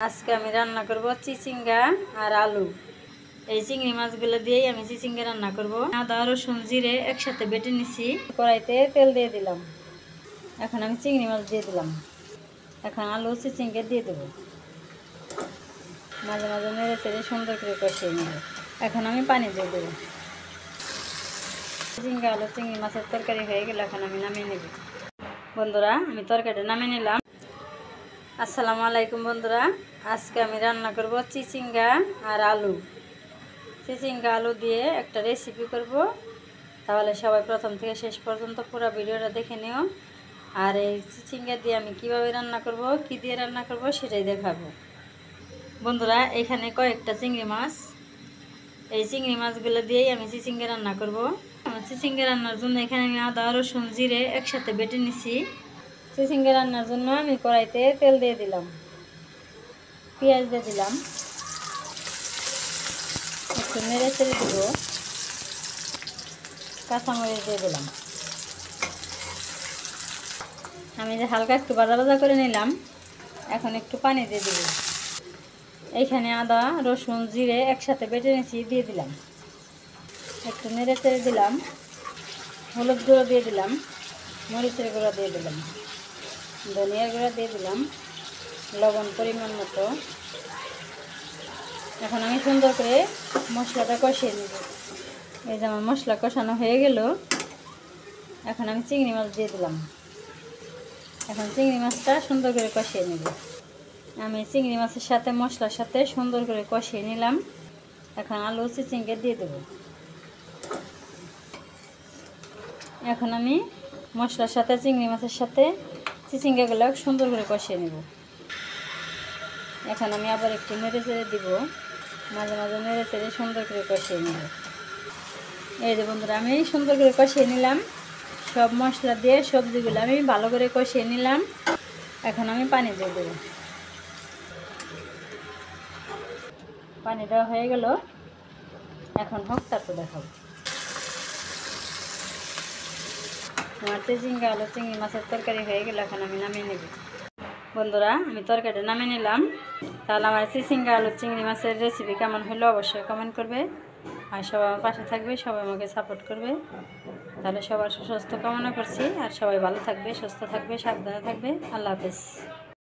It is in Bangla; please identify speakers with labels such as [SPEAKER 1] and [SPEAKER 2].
[SPEAKER 1] আজকে আমি রান্না করব চিচিঙ্গা আর আলু। এই চিংড়ি মাছগুলো দিয়েই আমি চিচিঙ্গা রান্না করব। আদা রসুন জিরে একসাথে বেটে নিছি। কড়াইতে তেল দিয়ে দিলাম। এখন আমি চিংড়ি মাছ দিয়ে দিলাম। এখন আলু চিচিঙ্গা দিয়ে দেবো। মাঝে মাঝে নেড়ে চেড়ে সুন্দর করে কষিয়ে নেব। এখন আমি পানি দিয়ে দেবো। চিচিঙ্গা আলু চিংড়ি মাছের তরকারি হয়ে গেলে এখন আমি নামিয়ে নেব। বন্ধুরা, আমি তরকারিটা নামিয়ে নিলাম। আসসালামু আলাইকুম বন্ধুরা, আজকে আমি রান্না করব চিচিঙ্গা আর আলু। চিচিঙ্গা আলু দিয়ে একটা রেসিপি করব। তাহলে সবাই প্রথম থেকে শেষ পর্যন্ত পুরো ভিডিওটা দেখে নিও। আর এই চিচিঙ্গা দিয়ে আমি কিভাবে রান্না করব, কি দিয়ে রান্না করব সেটাই দেখাবো। বন্ধুরা, এখানে কয়েকটা চিংড়ি মাছ। এই চিংড়ি মাছগুলো দিয়েই আমি চিচিঙ্গা রান্না করব। চিচিঙ্গা রান্নার জন্য এখানে আমি আদা রসুন জিরে একসাথে বেটে নিছি। চিচিঙ্গা রান্নার জন্য আমি কড়াইতে তেল দিয়ে দিলাম, পেঁয়াজ দিয়ে দিলাম, একটু নেড়ে চেড়ে দিব, কাঁচামরিচ দিয়ে দিলাম। আমি যে হালকা একটু ভাজা ভাজা করে নিলাম। এখন একটু পানি দিয়ে দিব। এইখানে আদা রসুন জিরে একসাথে বেটে নিয়েছি, দিয়ে দিলাম। একটু নেড়ে চেড়ে দিলাম, হলুদ গুঁড়ো দিয়ে দিলাম, মরিচের গুঁড়ো দিয়ে দিলাম, ধনিয়ার গুঁড়ো দিয়ে দিলাম, লবণ পরিমাণ মতো। এখন আমি সুন্দর করে মশলাটা কষিয়ে নেব। এই যে আমার মশলা কষানো হয়ে গেল। এখন আমি চিংড়ি মাছ দিয়ে দিলাম। এখন চিংড়ি মাছটা সুন্দর করে কষিয়ে নেব। আমি চিংড়ি মাছের সাথে মশলার সাথে সুন্দর করে কষিয়ে নিলাম। এখন আলু চিচিঙ্গা দিয়ে দেব। এখন আমি মশলার সাথে চিংড়ি মাছের সাথে চিচিঙ্গাগুলো সুন্দর করে কষিয়ে নেব। এখন আমি আবার একটু নেড়ে চেড়ে দিব, মাঝে মাঝে নেড়ে চেড়ে সুন্দর করে কষিয়ে নেব। এই যে বন্ধুরা, আমি সুন্দর করে কষিয়ে নিলাম। সব মশলা দিয়ে সবজিগুলো আমি ভালো করে কষিয়ে নিলাম। এখন আমি পানি দিয়ে দেব। পানি দেওয়া হয়ে গেল। এখন হোক, তারপর দেখাবো। আমার চিচিঙ্গা আলু চিংড়ি মাছের তরকারি হয়ে গেল। এখন আমি নামিয়ে নেব। বন্ধুরা, আমি তরকারিটা নামিয়ে নিলাম। তাহলে আমার চিচিঙ্গা আলু চিংড়ি মাছের রেসিপি কেমন হলো অবশ্যই কমেন্ট করবে। আর সবাই আমার পাশে থাকবে, সবাই আমাকে সাপোর্ট করবে। তাহলে সবার সুস্বাস্থ্য কামনা করছি। আর সবাই ভালো থাকবে, সুস্থ থাকবে, সাবধানে থাকবে। আল্লাহ হাফেজ।